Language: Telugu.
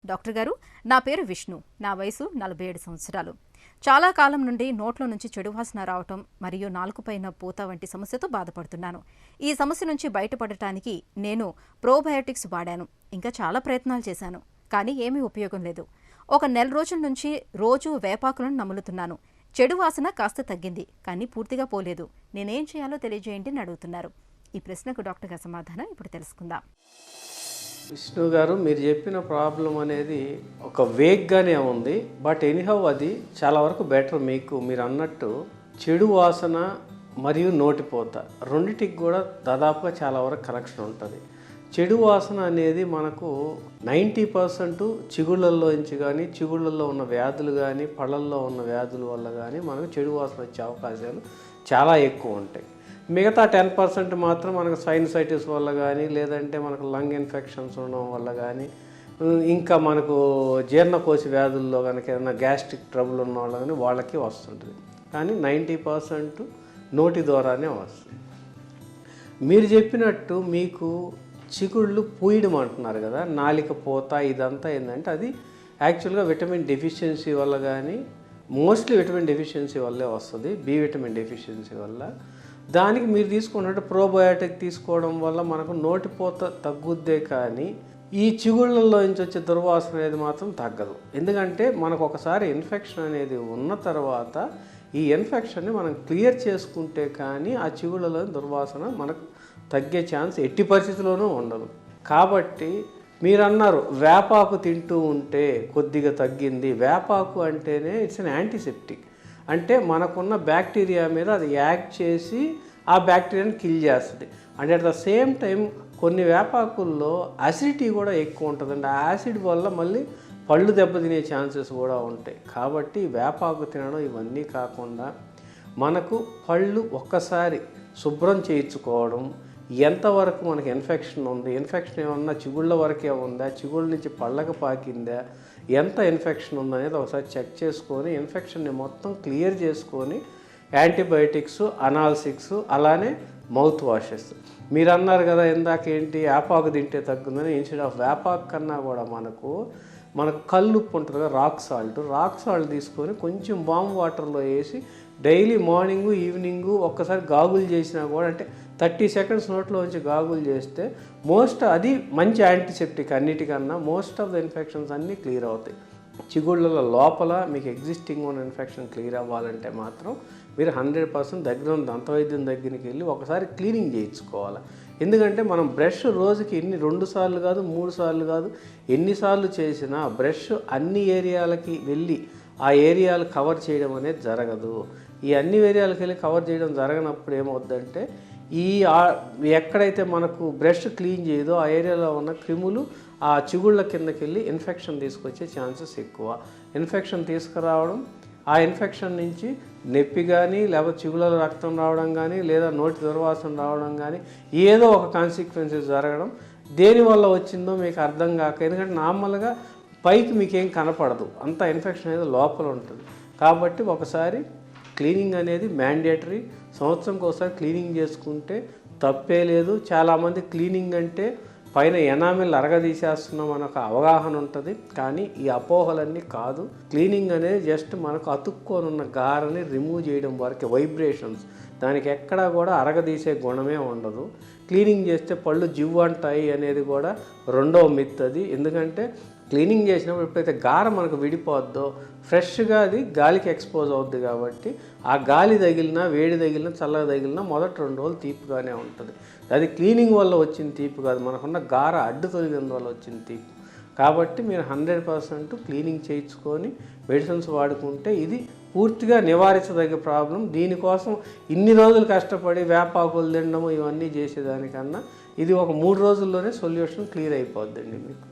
డాక్టర్ గారు, నా పేరు విష్ణు. నా వయసు 47 సంవత్సరాలు. చాలా కాలం నుండి నోట్లో నుంచి చెడు వాసన రావటం మరియు నాలుకపైన పూత వంటి సమస్యతో బాధపడుతున్నాను. ఈ సమస్య నుంచి బయటపడటానికి నేను ప్రోబయోటిక్స్ వాడాను. ఇంకా చాలా ప్రయత్నాలు చేశాను, కానీ ఏమీ ఉపయోగం లేదు. ఒక నెల రోజుల నుంచి రోజు వేపాకులను నములుతున్నాను. చెడు వాసన కాస్త తగ్గింది, కానీ పూర్తిగా పోలేదు. నేనేం చేయాలో తెలియజేయండి అని అడుగుతున్నారు. ఈ ప్రశ్నకు డాక్టర్ గారి సమాధానం ఇప్పుడు తెలుసుకుందాం. విష్ణు గారు, మీరు చెప్పిన ప్రాబ్లం అనేది ఒక వేగ్గానే ఉంది. బట్ ఎనీహౌ అది చాలా వరకు బెటర్. మీరు అన్నట్టు చెడు వాసన మరియు నోటిపోత రెండిటికి కూడా దాదాపుగా చాలా వరకు కనెక్షన్ ఉంటుంది. చెడు వాసన అనేది మనకు 90% చిగుళ్ళల్లోంచి కానీ, చిగుళ్ళల్లో ఉన్న వ్యాధులు కానీ, పళ్ళల్లో ఉన్న వ్యాధుల వల్ల కానీ మనకు చెడు వాసన వచ్చే అవకాశాలు చాలా ఎక్కువ ఉంటాయి. మిగతా 10% మాత్రం మనకు సైనసైటిస్ వల్ల కానీ, లేదంటే మనకు లంగ్ ఇన్ఫెక్షన్స్ ఉండడం వల్ల కానీ, ఇంకా మనకు జీర్ణకోశ వ్యాధుల్లో కనుక ఏదైనా గ్యాస్ట్రిక్ ట్రబుల్ ఉన్న వాళ్ళు కానీ వాళ్ళకి వస్తుంటుంది. కానీ 90% నోటి ద్వారానే వస్తుంది. మీరు చెప్పినట్టు మీకు చిగుళ్ళు పూయడం అంటున్నారు కదా, నాలిక పూత, ఇదంతా ఏంటంటే అది యాక్చువల్గా విటమిన్ డెఫిషియన్సీ వల్ల కానీ, మోస్ట్లీ విటమిన్ డెఫిషియన్సీ వల్లే వస్తుంది, బి విటమిన్ డెఫిషియన్సీ వల్ల. దానికి మీరు తీసుకున్నట్టు ప్రోబయోటిక్ తీసుకోవడం వల్ల మనకు నోటిపోత తగ్గుద్దే, కానీ ఈ చిగుళ్ళల్లో నుంచి వచ్చే దుర్వాసన అనేది మాత్రం తగ్గదు. ఎందుకంటే మనకు ఒకసారి ఇన్ఫెక్షన్ అనేది ఉన్న తర్వాత ఈ ఇన్ఫెక్షన్ని మనం క్లియర్ చేసుకుంటే కానీ ఆ చిగుళ్ళలో దుర్వాసన మనకు తగ్గే ఛాన్స్ ఎట్టి పరిస్థితిలోనూ ఉండదు. కాబట్టి మీరు అన్నారు వేపాకు తింటూ ఉంటే కొద్దిగా తగ్గింది. వేపాకు అంటేనే ఇట్స్ అన్ యాంటీసెప్టిక్. అంటే మనకున్న బ్యాక్టీరియా మీద అది యాక్ట్ చేసి ఆ బ్యాక్టీరియాని కిల్ చేస్తుంది. And at the same time కొన్ని వేపాకుల్లో అసిడిటీ కూడా ఎక్కువ ఉంటుందండి. ఆ యాసిడ్ వల్ల మళ్ళీ పళ్ళు దెబ్బతినే ఛాన్సెస్ కూడా ఉంటాయి. కాబట్టి వేపాకు తినడం ఇవన్నీ కాకుండా మనకు పళ్ళు ఒక్కసారి శుభ్రం చేయించుకోవడం, ఎంతవరకు మనకి ఇన్ఫెక్షన్ ఉంది, ఇన్ఫెక్షన్ ఏమన్నా చిగుళ్ళ వరకే ఉందా, చిగుళ్ళ నుంచి పళ్ళకు పాకిందా, ఎంత ఇన్ఫెక్షన్ ఉందనేది ఒకసారి చెక్ చేసుకొని ఇన్ఫెక్షన్ని మొత్తం క్లియర్ చేసుకొని యాంటీబయాటిక్స్, అనాల్సిక్స్, అలానే మౌత్ వాషెస్. మీరు అన్నారు కదా ఇందాకేంటి వేపాకు తింటే తగ్గుందని. ఇన్స్టెడ్ ఆఫ్ వేపాకు కన్నా కూడా మనకు కల్లుప్పు ఉంటుంది కదా, రాక్ సాల్ట్ తీసుకొని కొంచెం వామ్ వాటర్లో వేసి డైలీ మార్నింగు ఈవినింగు ఒక్కసారి గాగుల్ చేసినా కూడా, అంటే 30 seconds నోట్లో నుంచి గాగుల్ చేస్తే అది మంచి యాంటీసెప్టిక్. అన్నిటికన్నా మోస్ట్ ఆఫ్ ద ఇన్ఫెక్షన్స్ అన్నీ క్లియర్ అవుతాయి. చిగుళ్ళ లోపల మీకు ఎగ్జిస్టింగ్ ఉన్న ఇన్ఫెక్షన్ క్లియర్ అవ్వాలంటే మాత్రం మీరు 100% దగ్గర ఉన్న దంతవైద్యం దగ్గరికి వెళ్ళి ఒకసారి క్లీనింగ్ చేయించుకోవాలి. ఎందుకంటే మనం బ్రష్ రోజుకి 2 సార్లు కాదు, 3 సార్లు కాదు, ఎన్నిసార్లు చేసినా బ్రష్ అన్ని ఏరియాలకి వెళ్ళి ఆ ఏరియాలు కవర్ చేయడం అనేది జరగదు. ఈ అన్ని ఏరియాలకు వెళ్ళి కవర్ చేయడం జరగనప్పుడు ఏమవుద్దంటే ఎక్కడైతే మనకు బ్రష్ క్లీన్ చేయదో ఆ ఏరియాలో ఉన్న క్రిములు ఆ చిగుళ్ళ కిందకి వెళ్ళి ఇన్ఫెక్షన్ తీసుకొచ్చే ఛాన్సెస్ ఎక్కువ. ఇన్ఫెక్షన్ తీసుకురావడం, ఆ ఇన్ఫెక్షన్ నుంచి నొప్పి కానీ, లేకపోతే చిగుళ్ళలో రక్తం రావడం కానీ, లేదా నోటి దుర్వాసన రావడం కానీ, ఏదో ఒక కాన్సిక్వెన్సెస్ జరగడం. దేనివల్ల వచ్చిందో మీకు అర్థం కాక, ఎందుకంటే నార్మల్గా పైకి మీకేం కనపడదు, అంత ఇన్ఫెక్షన్ అనేది లోపల ఉంటుంది. కాబట్టి ఒకసారి క్లీనింగ్ అనేది మ్యాండేటరీ. సంవత్సరంకి ఒకసారి క్లీనింగ్ చేసుకుంటే తప్పే లేదు. చాలామంది క్లీనింగ్ అంటే పైన ఎనామిల్ అరగదీసేస్తున్నాం అనే ఒక అవగాహన ఉంటుంది, కానీ ఈ అపోహలన్నీ కాదు. క్లీనింగ్ అనేది జస్ట్ మనకు అతుక్కోనున్న గారని రిమూవ్ చేయడం వరకే, వైబ్రేషన్స్. దానికి ఎక్కడా కూడా అరగదీసే గుణమే ఉండదు. క్లీనింగ్ చేస్తే పళ్ళు జివ్వంటాయి అనేది కూడా రెండవ మిత్ అది. ఎందుకంటే క్లీనింగ్ చేసినప్పుడు ఎప్పుడైతే గార మనకు విడిపోద్దో ఫ్రెష్గా అది గాలికి ఎక్స్పోజ్ అవుద్ది. కాబట్టి ఆ గాలి తగిలినా, వేడి తగిలినా, చల్లగా తగిలినా మొదటి 2 రోజులు తీపిగానే ఉంటుంది. అది క్లీనింగ్ వల్ల వచ్చిన తీపి కాదు, మనకున్న గార అడ్డు తొలగిన వల్ల వచ్చిన తీపి. కాబట్టి మీరు 100% క్లీనింగ్ చేయించుకొని మెడిసిన్స్ వాడుకుంటే ఇది పూర్తిగా నివారించదగ్గ ప్రాబ్లం. దీనికోసం ఇన్ని రోజులు కష్టపడి వేపాకులు తినడం ఇవన్నీ చేసేదానికన్నా ఇది ఒక 3 రోజుల్లోనే సొల్యూషన్ క్లియర్ అయిపోద్దండి మీకు.